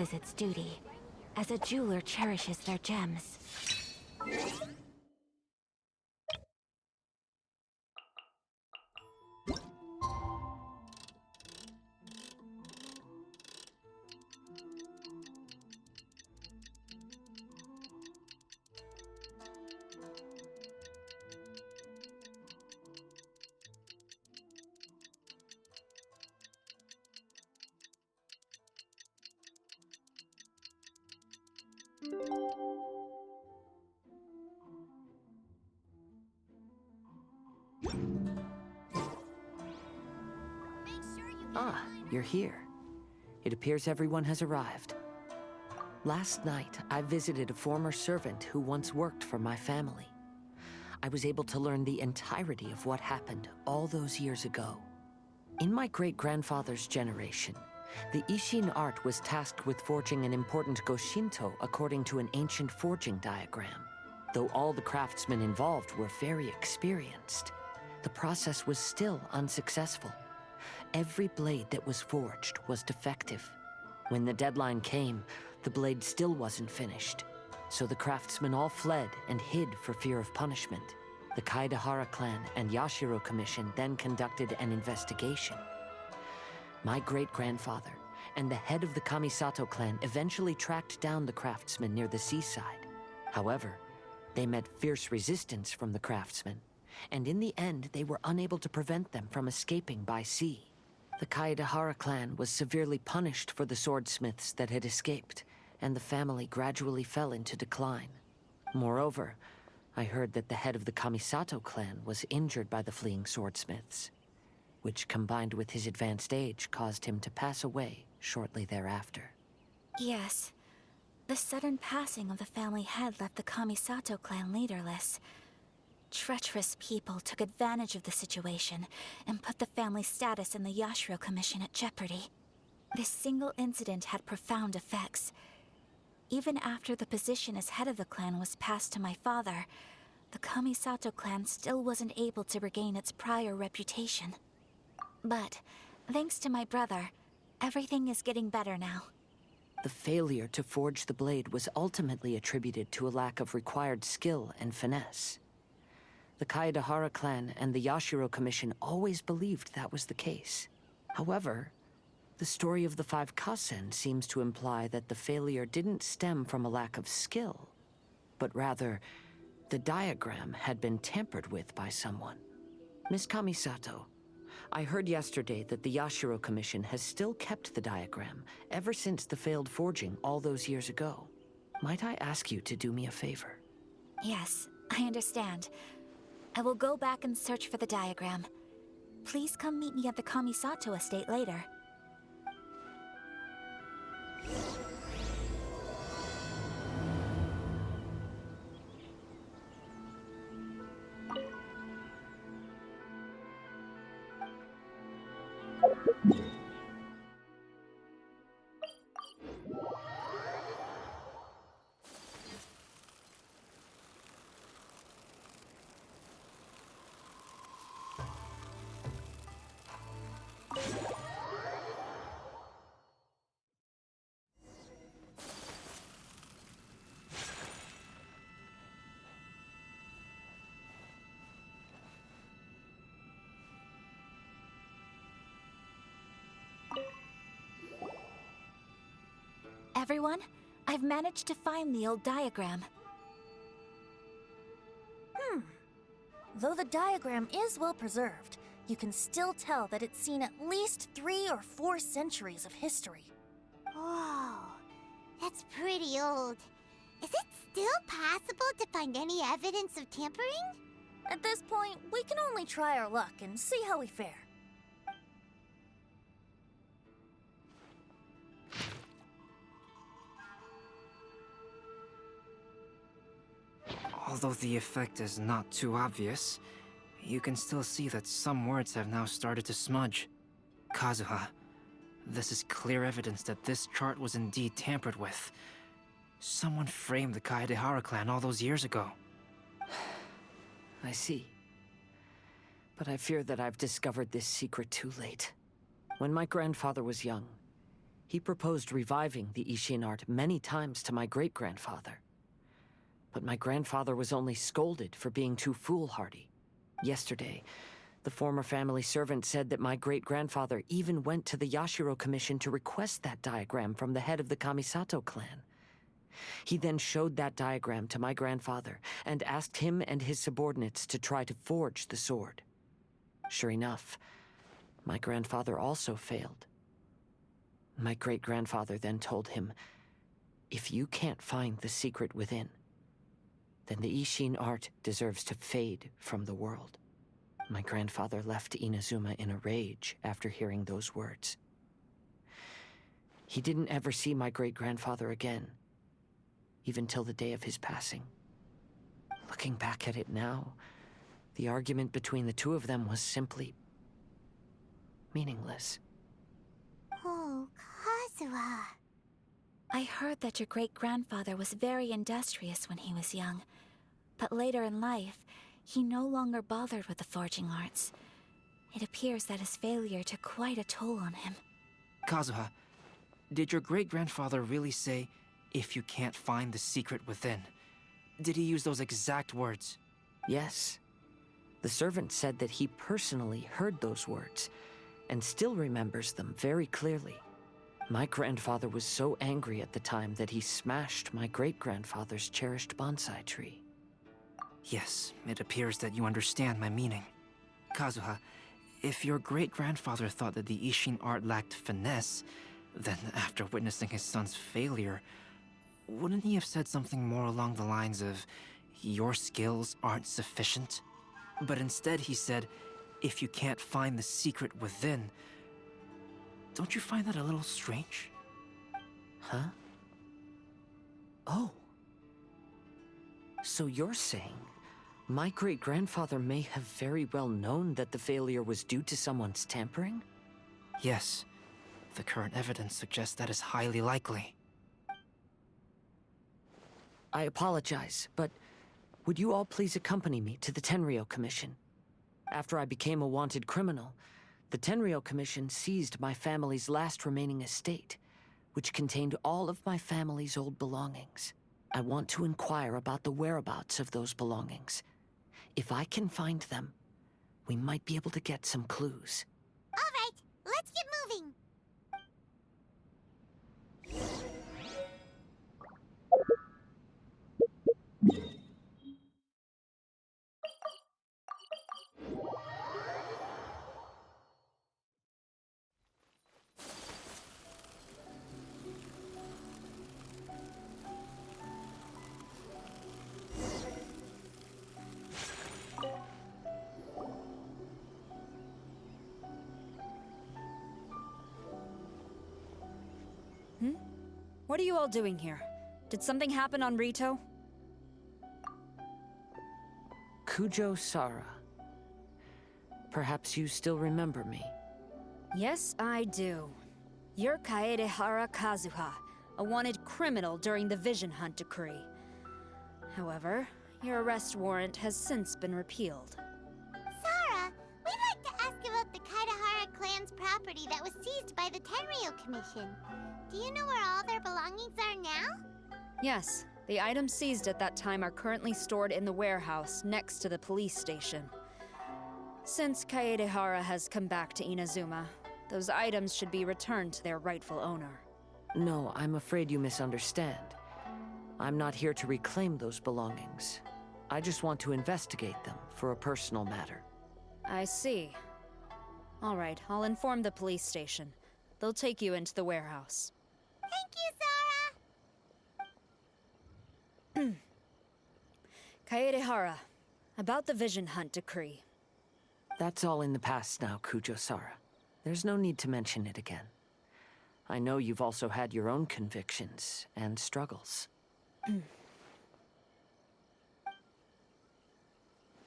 is its duty, as a jeweler cherishes their gems. Ah, you're here. It appears everyone has arrived. Last night, I visited a former servant who once worked for my family. I was able to learn the entirety of what happened all those years ago. In my great-grandfather's generation, the Ishin art was tasked with forging an important Goshinto according to an ancient forging diagram. Though all the craftsmen involved were very experienced, the process was still unsuccessful. Every blade that was forged was defective. When the deadline came, the blade still wasn't finished. So the craftsmen all fled and hid for fear of punishment. The Kaedehara clan and Yashiro Commission then conducted an investigation. My great-grandfather and the head of the Kamisato clan eventually tracked down the craftsmen near the seaside. However, they met fierce resistance from the craftsmen, and in the end they were unable to prevent them from escaping by sea. The Kaedehara clan was severely punished for the swordsmiths that had escaped, and the family gradually fell into decline. Moreover, I heard that the head of the Kamisato clan was injured by the fleeing swordsmiths, which combined with his advanced age caused him to pass away shortly thereafter. Yes, the sudden passing of the family head left the Kamisato clan leaderless. Treacherous people took advantage of the situation and put the family's status in the Yashiro Commission at jeopardy. This single incident had profound effects. Even after the position as head of the clan was passed to my father, the Kamisato clan still wasn't able to regain its prior reputation. But, thanks to my brother, everything is getting better now. The failure to forge the blade was ultimately attributed to a lack of required skill and finesse. The Kaedehara clan and the Yashiro Commission always believed that was the case. However, the story of the Five Kasen seems to imply that the failure didn't stem from a lack of skill, but rather, the diagram had been tampered with by someone. Miss Kamisato, I heard yesterday that the Yashiro Commission has still kept the diagram ever since the failed forging all those years ago. Might I ask you to do me a favor? Yes, I understand. I will go back and search for the diagram. Please come meet me at the Kamisato estate later. Everyone, I've managed to find the old diagram. Though the diagram is well preserved, you can still tell that it's seen at least 3 or 4 centuries of history. Whoa, that's pretty old. Is it still possible to find any evidence of tampering? At this point, we can only try our luck and see how we fare. Although the effect is not too obvious, you can still see that some words have now started to smudge. Kazuha, this is clear evidence that this chart was indeed tampered with. Someone framed the Kaedehara clan all those years ago. I see. But I fear that I've discovered this secret too late. When my grandfather was young, He proposed reviving the Ishin art many times to my great-grandfather. But my grandfather was only scolded for being too foolhardy. Yesterday, the former family servant said that my great-grandfather even went to the Yashiro Commission to request that diagram from the head of the Kamisato clan. He then showed that diagram to my grandfather and asked him and his subordinates to try to forge the sword. Sure enough, my grandfather also failed. My great-grandfather then told him, "If you can't find the secret within, then the Ishin art deserves to fade from the world." My grandfather left Inazuma in a rage after hearing those words. He didn't ever see my great-grandfather again, even till the day of his passing. Looking back at it now, the argument between the two of them was simply meaningless. Oh, Kazuha. I heard that your great-grandfather was very industrious when he was young, but later in life, he no longer bothered with the forging arts. It appears that his failure took quite a toll on him. Kazuha, did your great-grandfather really say, "If you can't find the secret within"? Did he use those exact words? Yes. The servant said that he personally heard those words, and still remembers them very clearly. My grandfather was so angry at the time that he smashed my great-grandfather's cherished bonsai tree. Yes, it appears that you understand my meaning. Kazuha, if your great-grandfather thought that the Ishin art lacked finesse, then after witnessing his son's failure, wouldn't he have said something more along the lines of, "Your skills aren't sufficient"? But instead he said, "If you can't find the secret within." Don't you find that a little strange? Huh? Oh. So you're saying my great-grandfather may have very well known that the failure was due to someone's tampering? Yes. The current evidence suggests that is highly likely. I apologize, but would you all please accompany me to the Tenryou Commission? After I became a wanted criminal, the Tenryou Commission seized my family's last remaining estate, which contained all of my family's old belongings. I want to inquire about the whereabouts of those belongings. If I can find them, we might be able to get some clues. All right, let's get moving. What are you all doing here? Did something happen on Rito? Kujo Sara. Perhaps you still remember me. Yes, I do. You're Kaedehara Kazuha, a wanted criminal during the Vision Hunt decree. However, your arrest warrant has since been repealed. Sara, we'd like to ask about the Kaedehara clan's property that was seized by the Tenryou Commission. Do you know where all their belongings are now? Yes, the items seized at that time are currently stored in the warehouse next to the police station. Since Kaedehara has come back to Inazuma, those items should be returned to their rightful owner. No, I'm afraid you misunderstand. I'm not here to reclaim those belongings. I just want to investigate them for a personal matter. I see. All right, I'll inform the police station. They'll take you into the warehouse. Thank you, Sara! Kaedehara, about the Vision Hunt decree. That's all in the past now, Kujo Sara. There's no need to mention it again. I know you've also had your own convictions and struggles.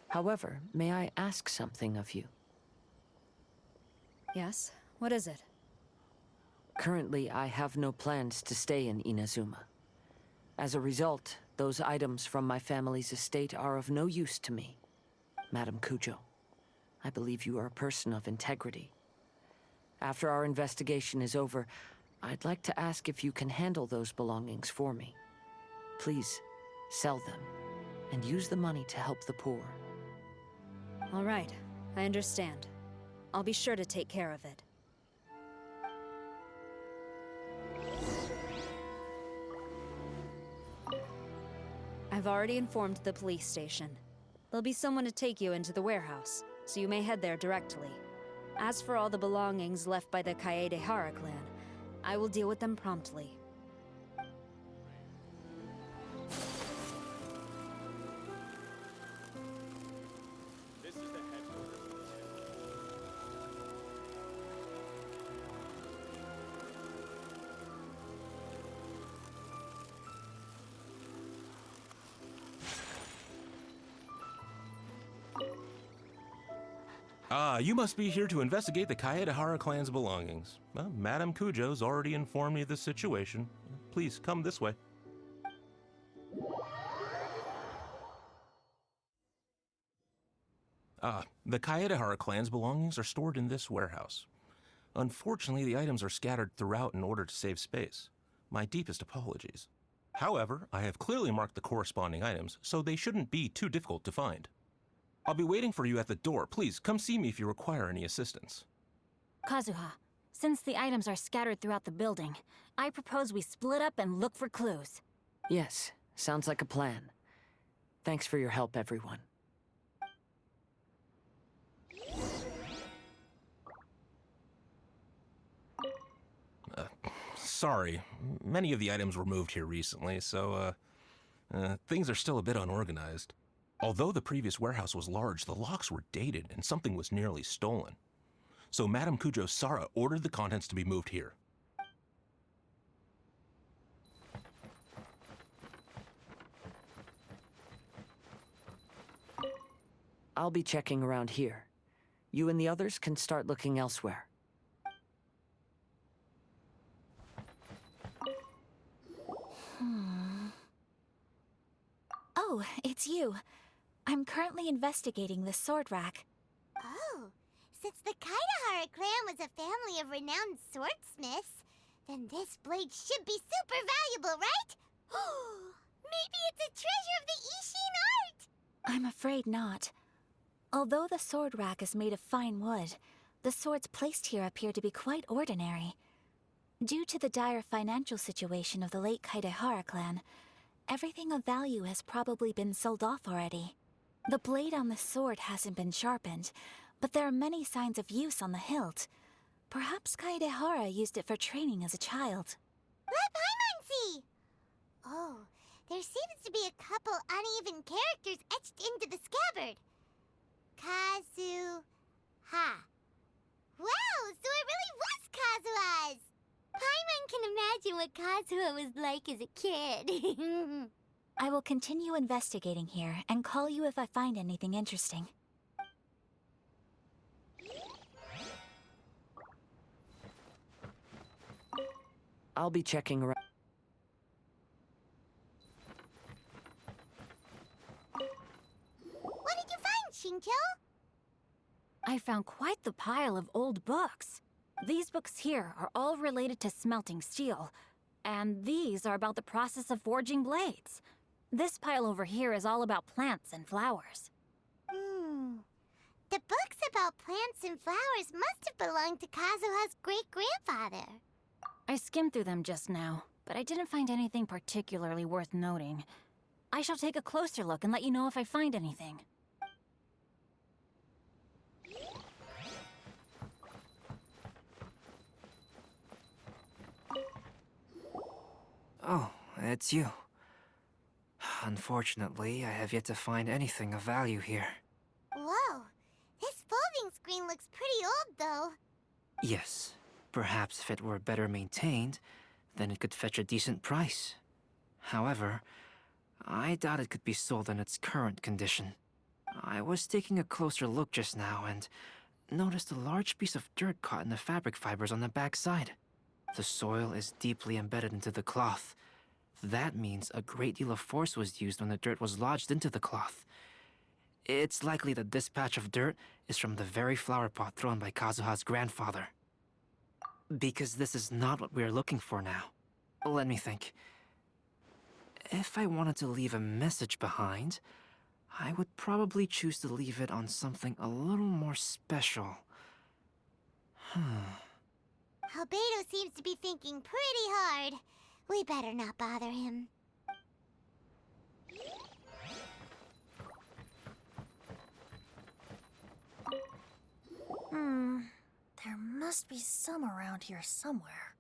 However, may I ask something of you? Yes? What is it? Currently, I have no plans to stay in Inazuma. As a result, those items from my family's estate are of no use to me. Madam Kujo, I believe you are a person of integrity. After our investigation is over, I'd like to ask if you can handle those belongings for me. Please, sell them, and use the money to help the poor. All right, I understand. I'll be sure to take care of it. I've already informed the police station. There'll be someone to take you into the warehouse, so you may head there directly. As for all the belongings left by the Kaedehara clan, I will deal with them promptly. You must be here to investigate the Kaedehara clan's belongings. Well, Madame Kujo's already informed me of the situation. Please, come this way. The Kaedehara clan's belongings are stored in this warehouse. Unfortunately, the items are scattered throughout in order to save space. My deepest apologies. However, I have clearly marked the corresponding items, so they shouldn't be too difficult to find. I'll be waiting for you at the door. Please, come see me if you require any assistance. Kazuha, since the items are scattered throughout the building, I propose we split up and look for clues. Yes, sounds like a plan. Thanks for your help, everyone. Sorry. Many of the items were moved here recently, so, things are still a bit unorganized. Although the previous warehouse was large, the locks were dated and something was nearly stolen. So Madame Kujo Sara ordered the contents to be moved here. I'll be checking around here. You and the others can start looking elsewhere. Oh, it's you. I'm currently investigating the sword rack. Oh, since the Kaedehara clan was a family of renowned swordsmiths, then this blade should be super valuable, right? Maybe it's a treasure of the Ishin art! I'm afraid not. Although the sword rack is made of fine wood, the swords placed here appear to be quite ordinary. Due to the dire financial situation of the late Kaedehara clan, everything of value has probably been sold off already. The blade on the sword hasn't been sharpened, but there are many signs of use on the hilt. Perhaps Kaedehara used it for training as a child. Let Paimon see! Oh, there seems to be a couple uneven characters etched into the scabbard. Kazuha. Wow, so it really was Kazuha's! Paimon can imagine what Kazuha was like as a kid. I will continue investigating here and call you if I find anything interesting. I'll be checking around. What did you find, Shinkyo? I found quite the pile of old books. These books here are all related to smelting steel, and these are about the process of forging blades. This pile over here is all about plants and flowers. The books about plants and flowers must have belonged to Kazuha's great-grandfather. I skimmed through them just now, but I didn't find anything particularly worth noting. I shall take a closer look and let you know if I find anything. Oh, it's you. Unfortunately, I have yet to find anything of value here. Whoa, this folding screen looks pretty old, though. Yes, perhaps if it were better maintained, then it could fetch a decent price. However, I doubt it could be sold in its current condition. I was taking a closer look just now and noticed a large piece of dirt caught in the fabric fibers on the back side. The soil is deeply embedded into the cloth. That means a great deal of force was used when the dirt was lodged into the cloth. It's likely that this patch of dirt is from the very flower pot thrown by Kazuha's grandfather. Because this is not what we're looking for now. Let me think. If I wanted to leave a message behind, I would probably choose to leave it on something a little more special. Albedo seems to be thinking pretty hard. We better not bother him. There must be some around here somewhere.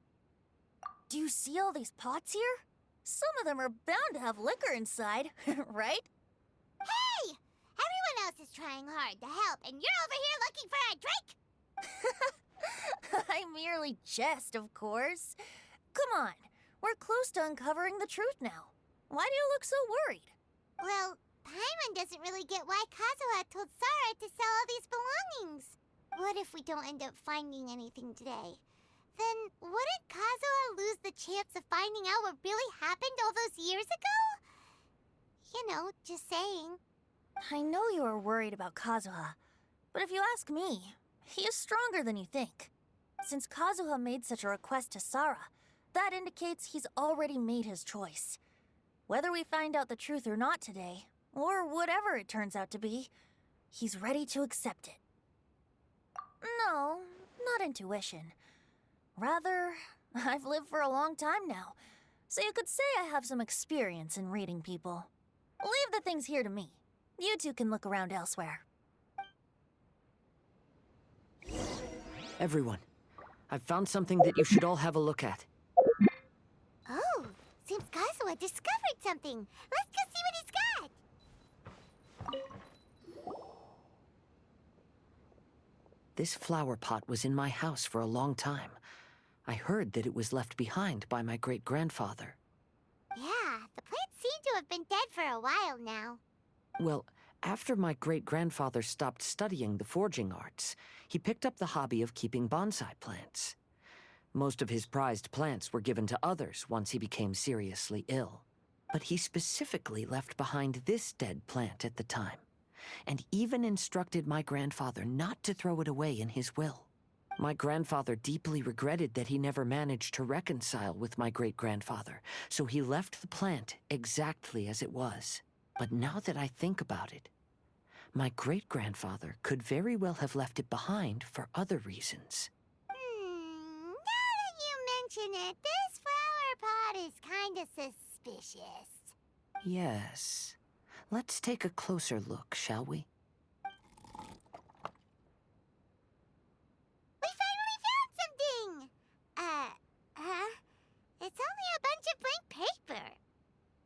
Do you see all these pots here? Some of them are bound to have liquor inside, right? Hey! Everyone else is trying hard to help, and you're over here looking for a drink? I merely jest, of course. Come on, we're close to uncovering the truth now. Why do you look so worried? Well, Paimon doesn't really get why Kazuha told Sara to sell all these belongings. What if we don't end up finding anything today? Then wouldn't Kazuha lose the chance of finding out what really happened all those years ago? You know, just saying. I know you are worried about Kazuha, but if you ask me, he is stronger than you think. Since Kazuha made such a request to Sara, that indicates he's already made his choice. Whether we find out the truth or not today, or whatever it turns out to be, he's ready to accept it. No, not intuition. Rather, I've lived for a long time now, so you could say I have some experience in reading people. Leave the things here to me. You two can look around elsewhere. Everyone, I've found something that you should all have a look at. Oh, seems Kazuha discovered something. Let's go see what he's got. This flower pot was in my house for a long time. I heard that it was left behind by my great-grandfather. Yeah, the plants seem to have been dead for a while now. Well, after my great-grandfather stopped studying the forging arts, he picked up the hobby of keeping bonsai plants. Most of his prized plants were given to others once he became seriously ill. But he specifically left behind this dead plant at the time, and even instructed my grandfather not to throw it away in his will. My grandfather deeply regretted that he never managed to reconcile with my great-grandfather, so he left the plant exactly as it was. But now that I think about it, my great-grandfather could very well have left it behind for other reasons. Now that you mention it, this flower pot is kinda suspicious. Yes. Let's take a closer look, shall we? We finally found something! It's only a bunch of blank paper.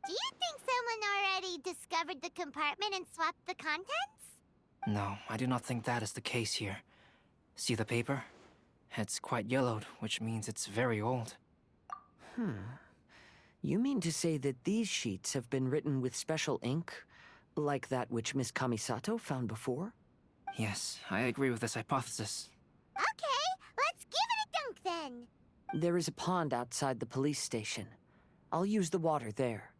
Do you think someone already discovered the compartment and swapped the contents? No, I do not think that is the case here. See the paper? It's quite yellowed, which means it's very old. You mean to say that these sheets have been written with special ink, like that which Miss Kamisato found before? Yes, I agree with this hypothesis. Okay, let's give it a dunk then. There is a pond outside the police station. I'll use the water there.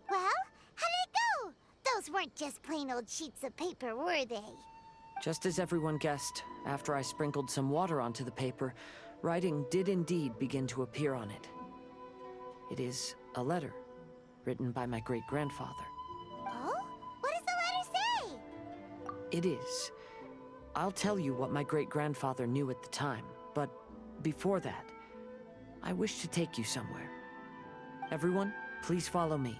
Well, how did it go? Those weren't just plain old sheets of paper, were they? Just as everyone guessed, after I sprinkled some water onto the paper, writing did indeed begin to appear on it. It is a letter, written by my great-grandfather. Oh? What does the letter say? It is. I'll tell you what my great-grandfather knew at the time, but before that, I wish to take you somewhere. Everyone, please follow me.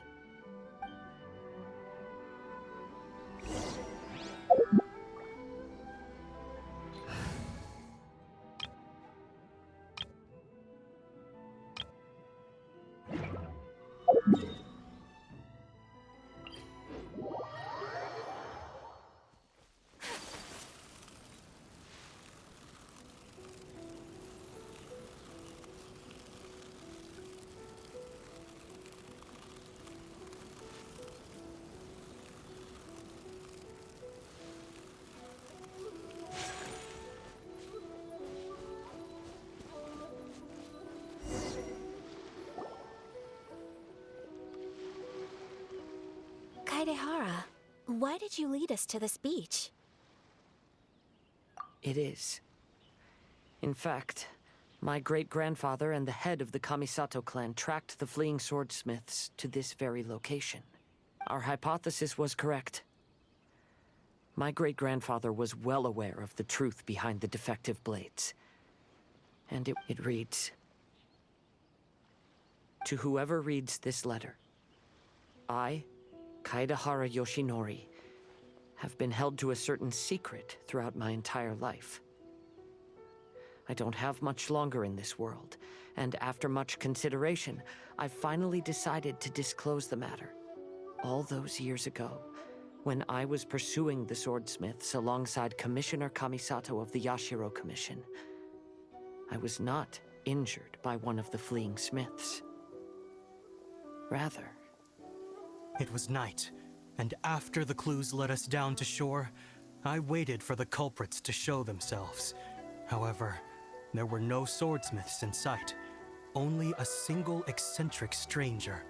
Kaedehara, why did you lead us to this beach? It is. In fact, my great-grandfather and the head of the Kamisato clan tracked the fleeing swordsmiths to this very location. Our hypothesis was correct. My great-grandfather was well aware of the truth behind the defective blades. And it reads, "To whoever reads this letter, I, Kaedehara Yoshinori, have been held to a certain secret throughout my entire life. I don't have much longer in this world, and after much consideration, I finally decided to disclose the matter. All those years ago, when I was pursuing the swordsmiths alongside Commissioner Kamisato of the Yashiro Commission, I was not injured by one of the fleeing smiths. Rather, It was night, and after the clues led us down to shore, I waited for the culprits to show themselves. However, there were no swordsmiths in sight, only a single eccentric stranger.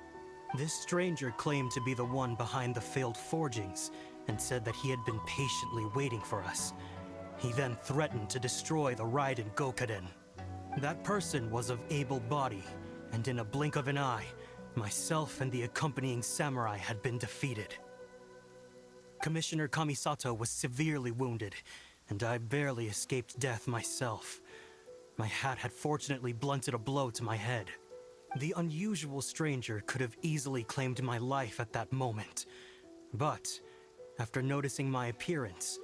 This stranger claimed to be the one behind the failed forgings, and said that he had been patiently waiting for us. He then threatened to destroy the Raiden Gokaden. That person was of able body, and in a blink of an eye, myself and the accompanying samurai had been defeated. Commissioner Kamisato was severely wounded, and I barely escaped death myself. My hat had fortunately blunted a blow to my head. The unusual stranger could have easily claimed my life at that moment. But, after noticing my appearance,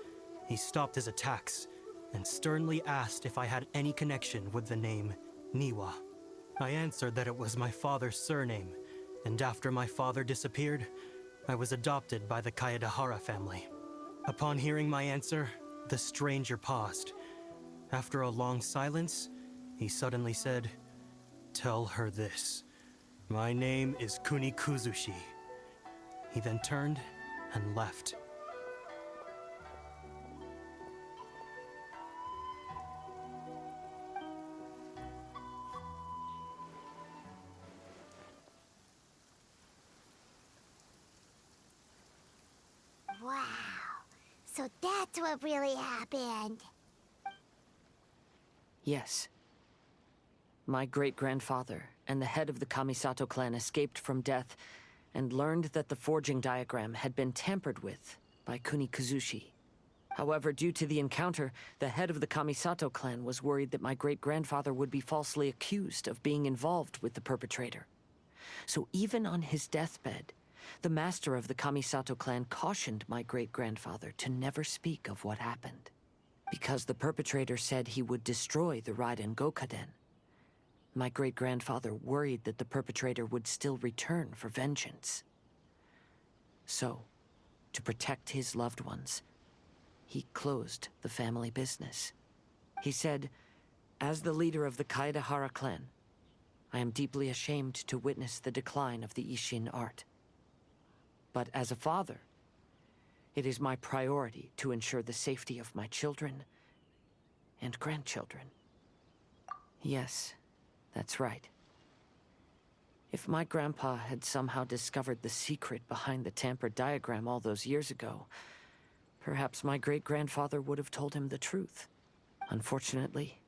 he stopped his attacks and sternly asked if I had any connection with the name Niwa. I answered that it was my father's surname, and after my father disappeared, I was adopted by the Kaedehara family. Upon hearing my answer, the stranger paused. After a long silence, he suddenly said, "Tell her this. My name is Kuni Kuzushi." He then turned and left. Wow. So that's what really happened. Yes. My great-grandfather and the head of the Kamisato clan escaped from death and learned that the forging diagram had been tampered with by Kuni Kuzushi. However, due to the encounter, the head of the Kamisato clan was worried that my great-grandfather would be falsely accused of being involved with the perpetrator. So even on his deathbed, the master of the Kamisato clan cautioned my great-grandfather to never speak of what happened. Because the perpetrator said he would destroy the Raiden Gokaden, my great-grandfather worried that the perpetrator would still return for vengeance. So, to protect his loved ones, he closed the family business. He said, "As the leader of the Kaedehara clan, I am deeply ashamed to witness the decline of the Isshin art. But as a father, it is my priority to ensure the safety of my children and grandchildren." Yes, that's right. If my grandpa had somehow discovered the secret behind the tampered diagram all those years ago, perhaps my great-grandfather would have told him the truth. Unfortunately,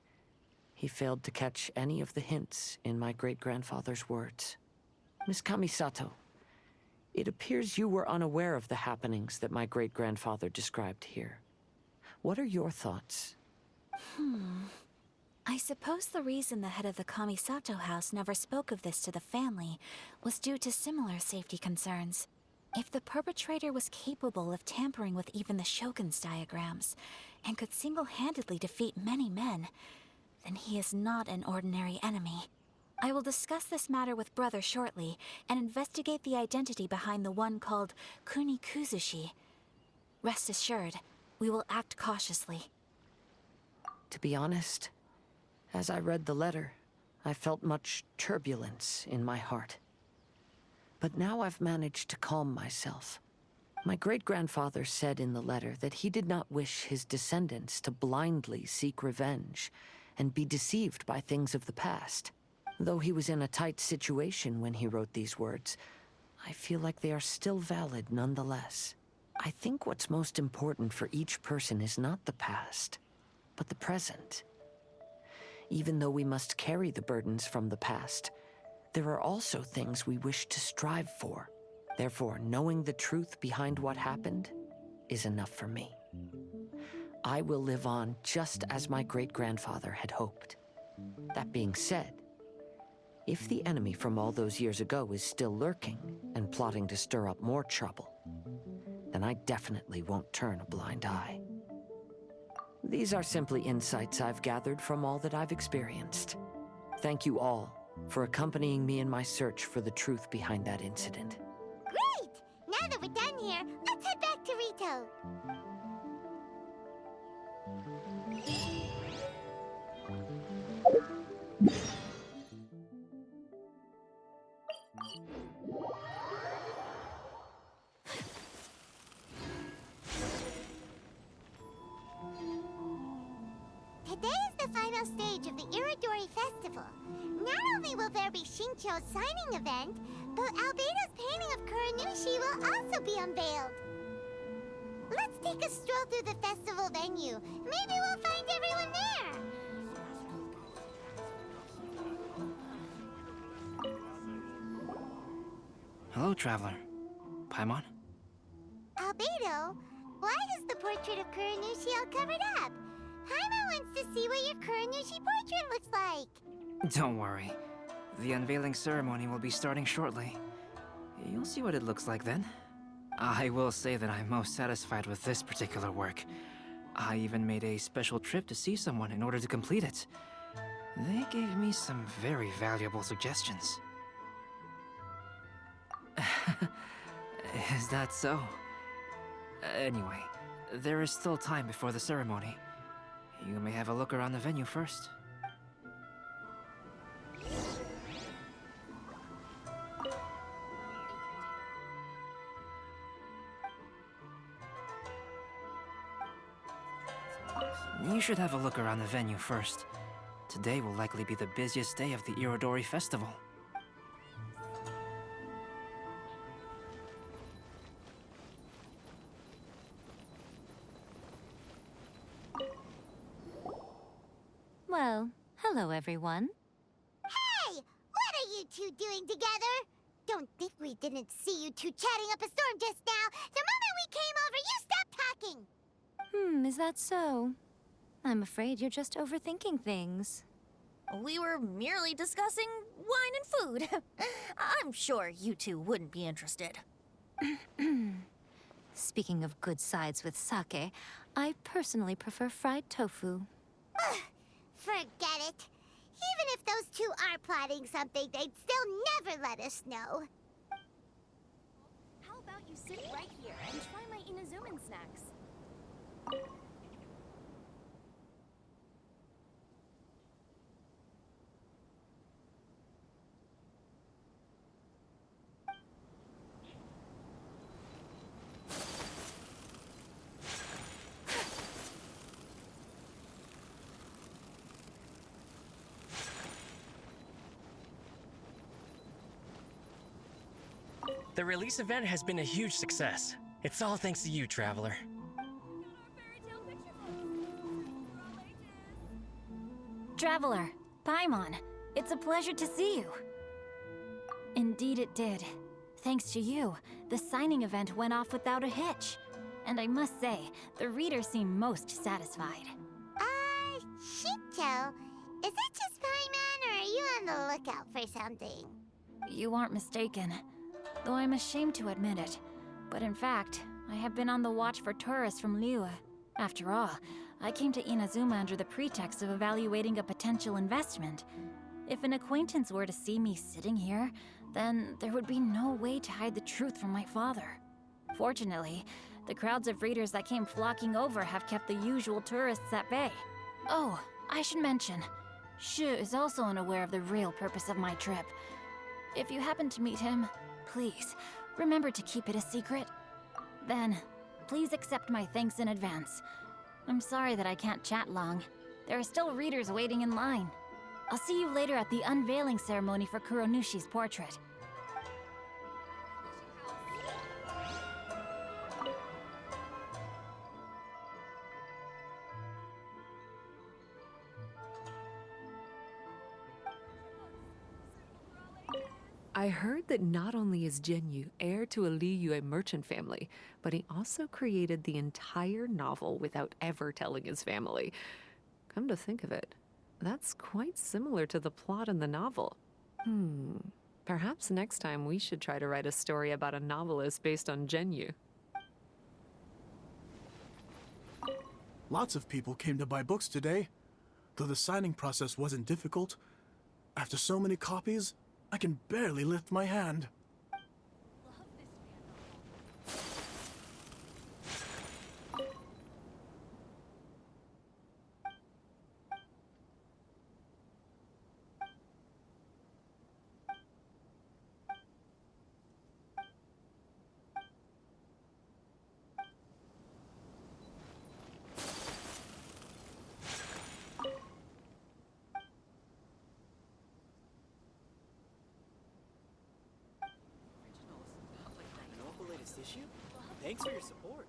he failed to catch any of the hints in my great-grandfather's words. Miss Kamisato, it appears you were unaware of the happenings that my great-grandfather described here. What are your thoughts? I suppose the reason the head of the Kamisato house never spoke of this to the family was due to similar safety concerns. If the perpetrator was capable of tampering with even the Shogun's diagrams, and could single-handedly defeat many men, then he is not an ordinary enemy. I will discuss this matter with Brother shortly, and investigate the identity behind the one called Kuni Kuzushi. Rest assured, we will act cautiously. To be honest, as I read the letter, I felt much turbulence in my heart. But now I've managed to calm myself. My great-grandfather said in the letter that he did not wish his descendants to blindly seek revenge and be deceived by things of the past. Though he was in a tight situation when he wrote these words, I feel like they are still valid nonetheless. I think what's most important for each person is not the past, but the present. Even though we must carry the burdens from the past, there are also things we wish to strive for. Therefore, knowing the truth behind what happened is enough for me. I will live on just as my great-grandfather had hoped. That being said, if the enemy from all those years ago is still lurking and plotting to stir up more trouble, then I definitely won't turn a blind eye. These are simply insights I've gathered from all that I've experienced. Thank you all for accompanying me in my search for the truth behind that incident. Great! Now that we're done here, let's head back to Rito. Today is the final stage of the Irodori Festival. Not only will there be Shincho's signing event, but Albedo's painting of Kuranushi will also be unveiled. Let's take a stroll through the festival venue. Maybe we'll find everyone there. Hello, traveler. Paimon? Albedo, why is the portrait of Kuranushi all covered up? Paimon wants to see what your Kuranushi portrait looks like. Don't worry. The unveiling ceremony will be starting shortly. You'll see what it looks like then. I will say that I'm most satisfied with this particular work. I even made a special trip to see someone in order to complete it. They gave me some very valuable suggestions. Is that so? Anyway, there is still time before the ceremony. You may have a look around the venue first. You should have a look around the venue first. Today will likely be the busiest day of the Irodori Festival. Well, hello everyone. Hey! What are you two doing together? Don't think we didn't see you two chatting up a storm just now. The moment we came over, you stopped talking. Is that so? I'm afraid you're just overthinking things. We were merely discussing wine and food. I'm sure you two wouldn't be interested. Speaking of good sides with sake, I personally prefer fried tofu. Forget it. Even if those two are plotting something, they'd still never let us know. How about you sit right here and try my Inazuman snacks? The release event has been a huge success. It's all thanks to you, Traveler. Traveler, Paimon, it's a pleasure to see you. Indeed it did. Thanks to you, the signing event went off without a hitch. And I must say, the readers seem most satisfied. Shincho, is it just Paimon, or are you on the lookout for something? You aren't mistaken, though I'm ashamed to admit it. But in fact, I have been on the watch for tourists from Liyue. After all, I came to Inazuma under the pretext of evaluating a potential investment. If an acquaintance were to see me sitting here, then there would be no way to hide the truth from my father. Fortunately, the crowds of readers that came flocking over have kept the usual tourists at bay. Oh, I should mention, Shu is also unaware of the real purpose of my trip. If you happen to meet him, please, remember to keep it a secret. Then, please accept my thanks in advance. I'm sorry that I can't chat long. There are still readers waiting in line. I'll see you later at the unveiling ceremony for Kuronushi's portrait. I heard that not only is Genyu heir to a Liyue merchant family, but he also created the entire novel without ever telling his family. Come to think of it, that's quite similar to the plot in the novel. Perhaps next time we should try to write a story about a novelist based on Genyu. Lots of people came to buy books today. Though the signing process wasn't difficult, after so many copies, I can barely lift my hand. Know of the latest issue? Thanks for your support.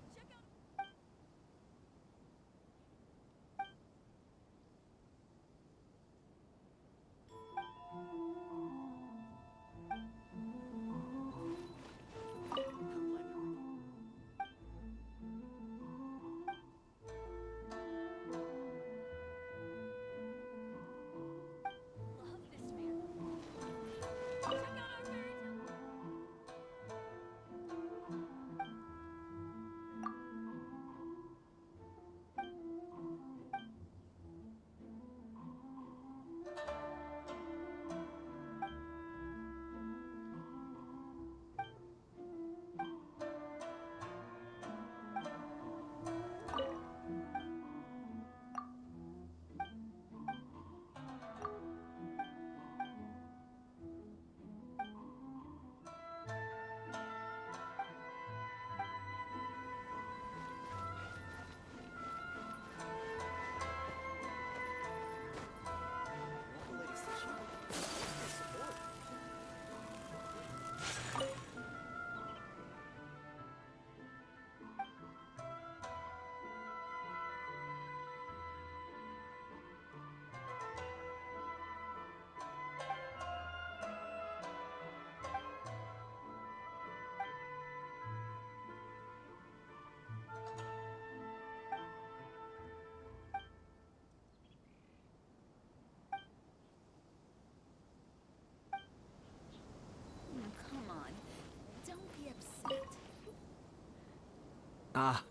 Ah,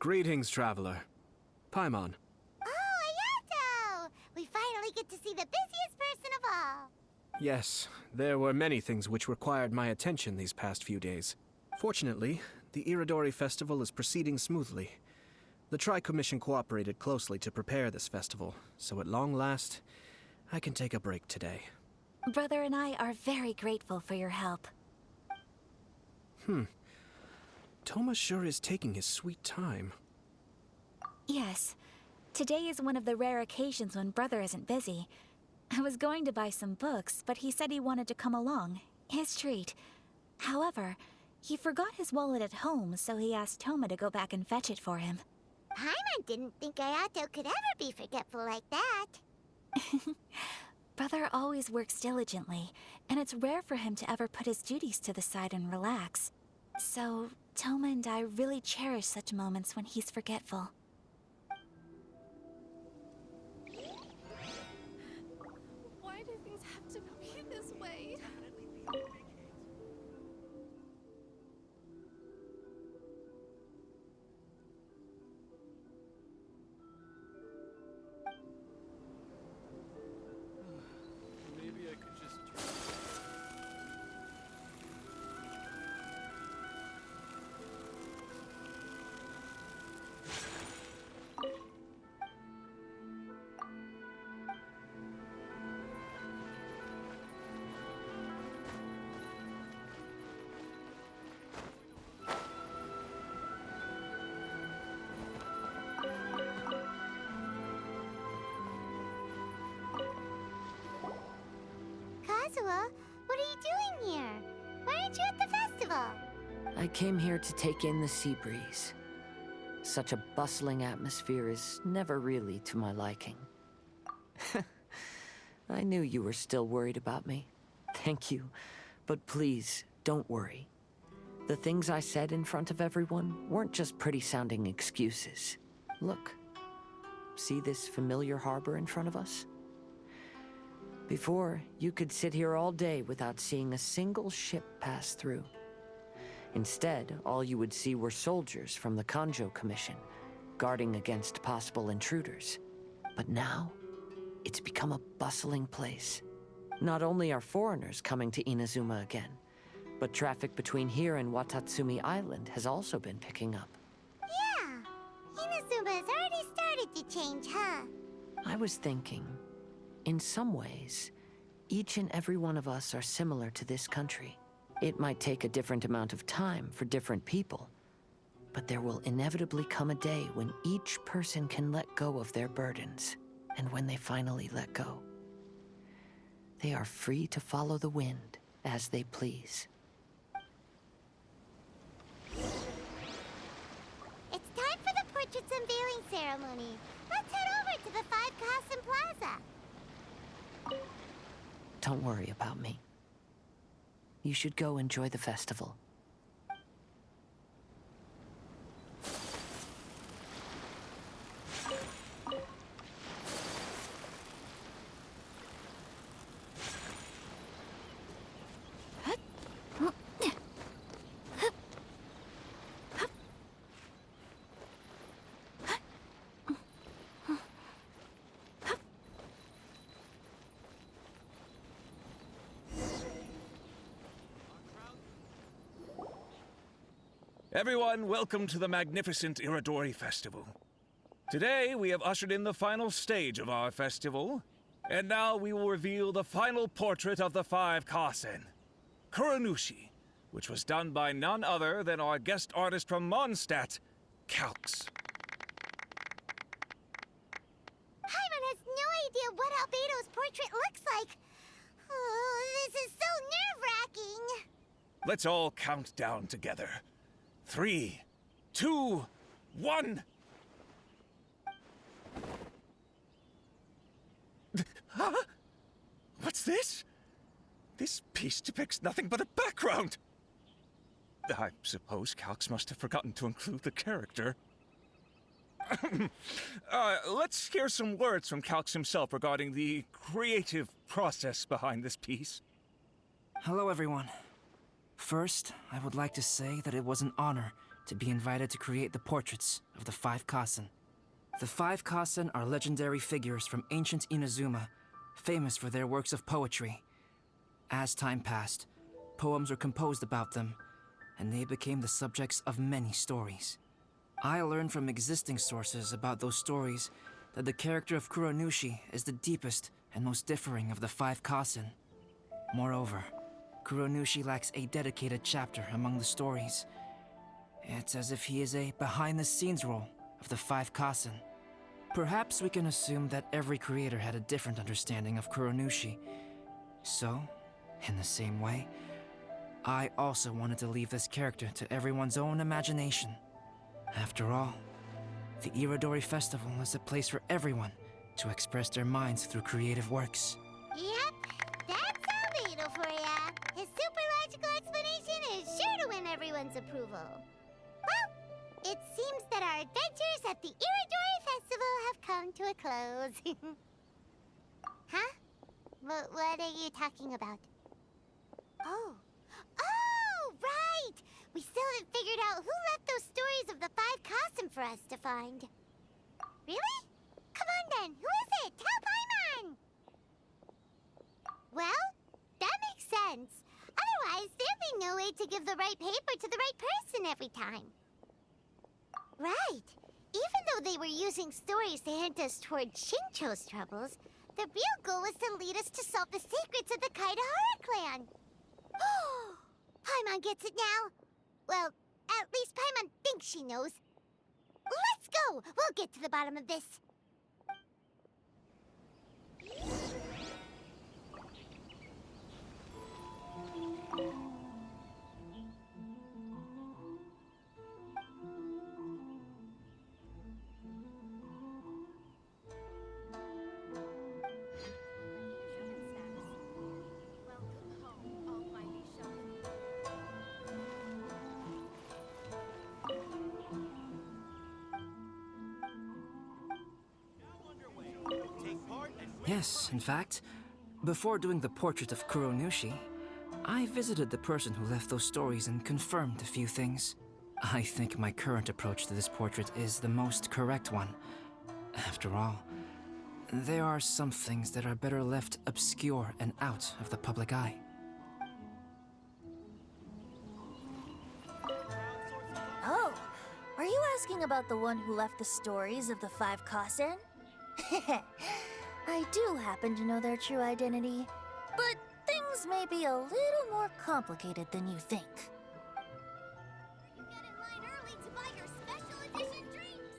greetings, traveler. Paimon. Oh, Ayato! We finally get to see the busiest person of all. Yes, there were many things which required my attention these past few days. Fortunately, the Iridori Festival is proceeding smoothly. The Tri-Commission cooperated closely to prepare this festival, so at long last, I can take a break today. Brother and I are very grateful for your help. Thoma sure is taking his sweet time. Yes. Today is one of the rare occasions when Brother isn't busy. I was going to buy some books, but he said he wanted to come along. His treat. However, he forgot his wallet at home, so he asked Thoma to go back and fetch it for him. Paimon didn't think Ayato could ever be forgetful like that. Brother always works diligently, and it's rare for him to ever put his duties to the side and relax. So, Thoma and I really cherish such moments when he's forgetful. Why do things have to be this way? Maybe I could just Kazuha, what are you doing here? Why aren't you at the festival? I came here to take in the sea breeze. Such a bustling atmosphere is never really to my liking. I knew you were still worried about me. Thank you. But please, don't worry. The things I said in front of everyone weren't just pretty-sounding excuses. Look. See this familiar harbor in front of us? Before, you could sit here all day without seeing a single ship pass through. Instead, all you would see were soldiers from the Kanjo Commission, guarding against possible intruders. But now, it's become a bustling place. Not only are foreigners coming to Inazuma again, but traffic between here and Watatsumi Island has also been picking up. Yeah, Inazuma's already started to change, huh? I was thinking, in some ways, each and every one of us are similar to this country. It might take a different amount of time for different people, but there will inevitably come a day when each person can let go of their burdens. And when they finally let go, they are free to follow the wind as they please. It's time for the portrait's unveiling ceremony. Let's head over to the Five Kasen Plaza. Don't worry about me. You should go enjoy the festival. Everyone, welcome to the magnificent Irodori Festival. Today, we have ushered in the final stage of our festival, and now we will reveal the final portrait of the Five Kasen, Kuronushi, which was done by none other than our guest artist from Mondstadt, Calx. Paimon has no idea what Albedo's portrait looks like. Oh, this is so nerve-wracking. Let's all count down together. 3, 2, 1. Huh? What's this? This piece depicts nothing but a background. I suppose Calx must have forgotten to include the character. Let's hear some words from Calx himself regarding the creative process behind this piece. Hello, everyone. First, I would like to say that it was an honor to be invited to create the portraits of the Five Kasen. The Five Kasen are legendary figures from ancient Inazuma, famous for their works of poetry. As time passed, poems were composed about them, and they became the subjects of many stories. I learned from existing sources about those stories that the character of Kuronushi is the deepest and most differing of the Five Kasen. Moreover, Kuronushi lacks a dedicated chapter among the stories. It's as if he is a behind-the-scenes role of the Five Kasen. Perhaps we can assume that every creator had a different understanding of Kuronushi. So, in the same way, I also wanted to leave this character to everyone's own imagination. After all, the Irodori Festival is a place for everyone to express their minds through creative works. Yep, that's Albedo for ya. His super logical explanation is sure to win everyone's approval. Well, it seems that our adventures at the Irodori Festival have come to a close. Huh? What are you talking about? Oh, right! We still haven't figured out who left those stories of the Five Kasen for us to find. Really? Come on then, who is it? Tell Paimon! Well, that makes sense. Otherwise, there'd be no way to give the right paper to the right person every time. Right. Even though they were using stories to hint us toward Shincho's troubles, the real goal was to lead us to solve the secrets of the Kaedehara clan. Oh, Paimon gets it now. Well, at least Paimon thinks she knows. Let's go! We'll get to the bottom of this. Yes, in fact, before doing the portrait of Kuronushi, I visited the person who left those stories and confirmed a few things. I think my current approach to this portrait is the most correct one. After all, there are some things that are better left obscure and out of the public eye. Oh, are you asking about the one who left the stories of the five Kasen? I do happen to know their true identity, but things may be a little more complicated than you think. Get in line early to buy your special edition drinks.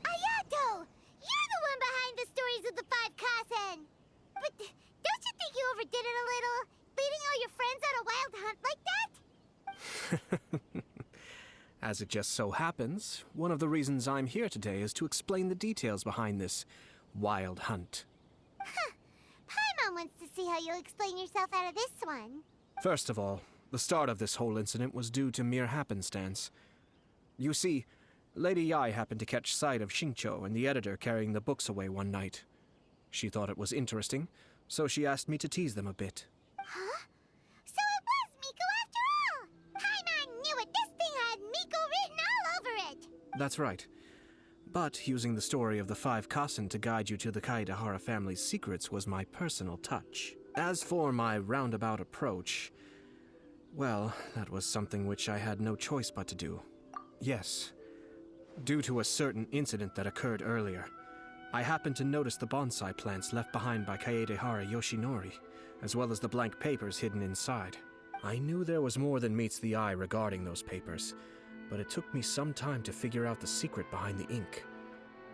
Ayato! You're the one behind the stories of the five Kasen! But don't you think you overdid it a little? Leading all your friends on a wild hunt like that? As it just so happens, one of the reasons I'm here today is to explain the details behind this wild hunt. Paimon wants to see how you'll explain yourself out of this one. First of all, the start of this whole incident was due to mere happenstance. You see, Lady Yai happened to catch sight of Xingqiu and the editor carrying the books away one night. She thought it was interesting, so she asked me to tease them a bit. Huh? So it was Miko after all! Paimon knew it! This thing had Miko written all over it! That's right. But using the story of the five Kasen to guide you to the Kaedehara family's secrets was my personal touch. As for my roundabout approach, well, that was something which I had no choice but to do. Yes. Due to a certain incident that occurred earlier, I happened to notice the bonsai plants left behind by Kaedehara Yoshinori, as well as the blank papers hidden inside. I knew there was more than meets the eye regarding those papers, but it took me some time to figure out the secret behind the ink,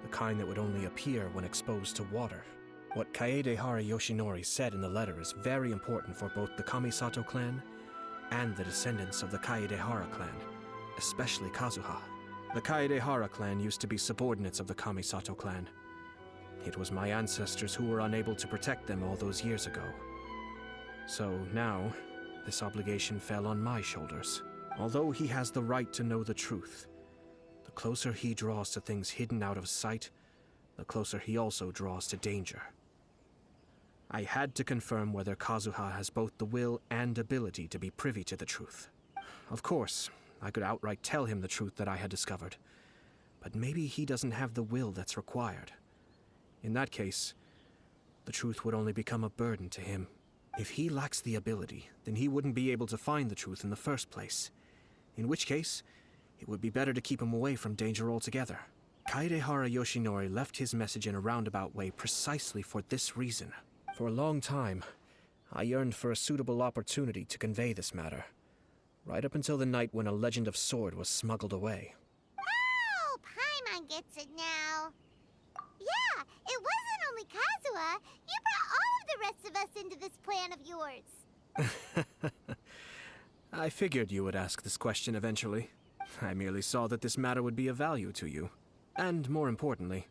the kind that would only appear when exposed to water. What Kaedehara Yoshinori said in the letter is very important for both the Kamisato clan and the descendants of the Kaedehara clan, especially Kazuha. The Kaedehara clan used to be subordinates of the Kamisato clan. It was my ancestors who were unable to protect them all those years ago. So now, this obligation fell on my shoulders. Although he has the right to know the truth, the closer he draws to things hidden out of sight, the closer he also draws to danger. I had to confirm whether Kazuha has both the will and ability to be privy to the truth. Of course, I could outright tell him the truth that I had discovered, but maybe he doesn't have the will that's required. In that case, the truth would only become a burden to him. If he lacks the ability, then he wouldn't be able to find the truth in the first place. In which case, it would be better to keep him away from danger altogether. Kaedehara Yoshinori left his message in a roundabout way precisely for this reason. For a long time, I yearned for a suitable opportunity to convey this matter, right up until the night when a legend of sword was smuggled away. Oh, Paimon gets it now. Yeah, it wasn't only Kazuha. You brought all of the rest of us into this plan of yours. I figured you would ask this question eventually. I merely saw that this matter would be of value to you. And more importantly,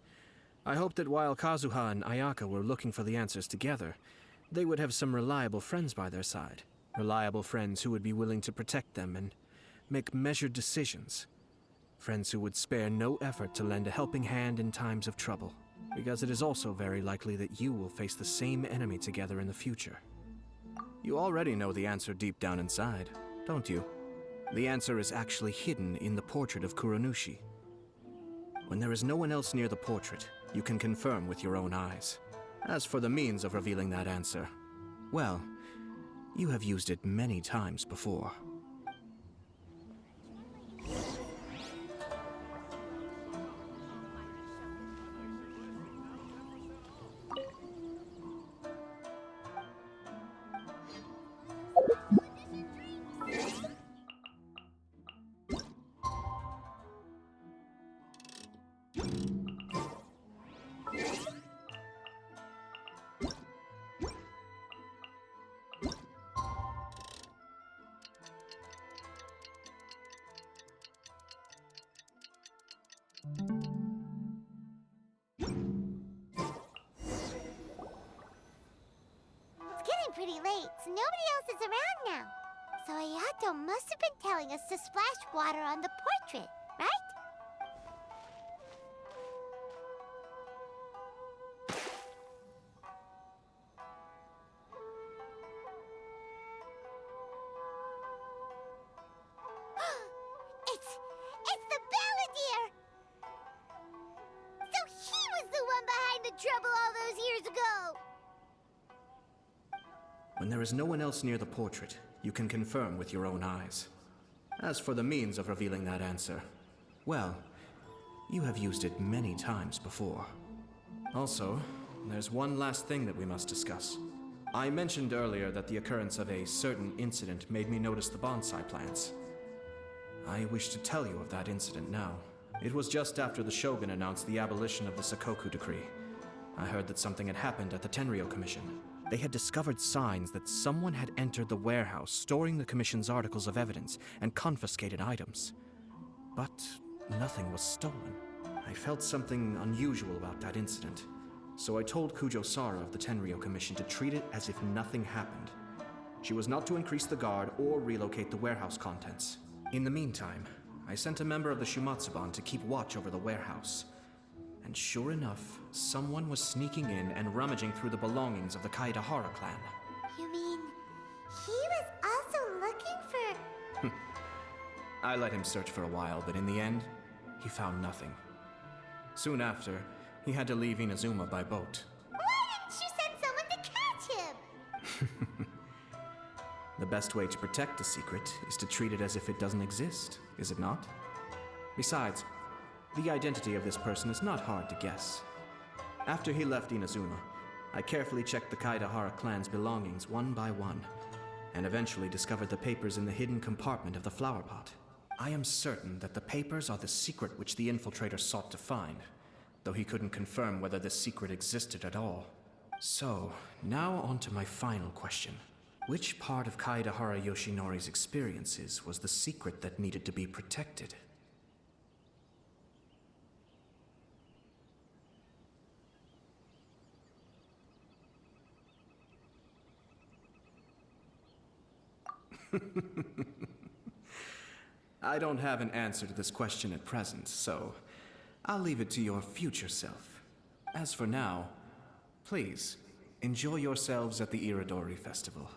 I hoped that while Kazuha and Ayaka were looking for the answers together, they would have some reliable friends by their side. Reliable friends who would be willing to protect them and make measured decisions. Friends who would spare no effort to lend a helping hand in times of trouble. Because it is also very likely that you will face the same enemy together in the future. You already know the answer deep down inside, don't you? The answer is actually hidden in the portrait of Kuronushi. When there is no one else near the portrait, you can confirm with your own eyes. As for the means of revealing that answer, well, you have used it many times before. It's getting pretty late, so nobody else is around now. So Ayato must have been telling us to splash water on the portrait, right? It's the Balladeer! So he was the one behind the trouble all those years ago! When there is no one else near the portrait, you can confirm with your own eyes. As for the means of revealing that answer, well, you have used it many times before. Also, there's one last thing that we must discuss. I mentioned earlier that the occurrence of a certain incident made me notice the bonsai plants. I wish to tell you of that incident now. It was just after the Shogun announced the abolition of the Sakoku Decree. I heard that something had happened at the Tenryou Commission. They had discovered signs that someone had entered the warehouse storing the Commission's articles of evidence and confiscated items. But nothing was stolen. I felt something unusual about that incident, so I told Kujo Sara of the Tenryou Commission to treat it as if nothing happened. She was not to increase the guard or relocate the warehouse contents. In the meantime, I sent a member of the Shumatsuban to keep watch over the warehouse. And sure enough, someone was sneaking in and rummaging through the belongings of the Kaedahara clan. You mean he was also looking for... I let him search for a while, but in the end, he found nothing. Soon after, he had to leave Inazuma by boat. Why didn't you send someone to catch him? The best way to protect a secret is to treat it as if it doesn't exist, is it not? Besides, the identity of this person is not hard to guess. After he left Inazuma, I carefully checked the Kaedahara clan's belongings one by one, and eventually discovered the papers in the hidden compartment of the flower pot. I am certain that the papers are the secret which the infiltrator sought to find, though he couldn't confirm whether this secret existed at all. So, now on to my final question. Which part of Kaedahara Yoshinori's experiences was the secret that needed to be protected? I don't have an answer to this question at present, so I'll leave it to your future self. As for now, please, enjoy yourselves at the Irodori Festival.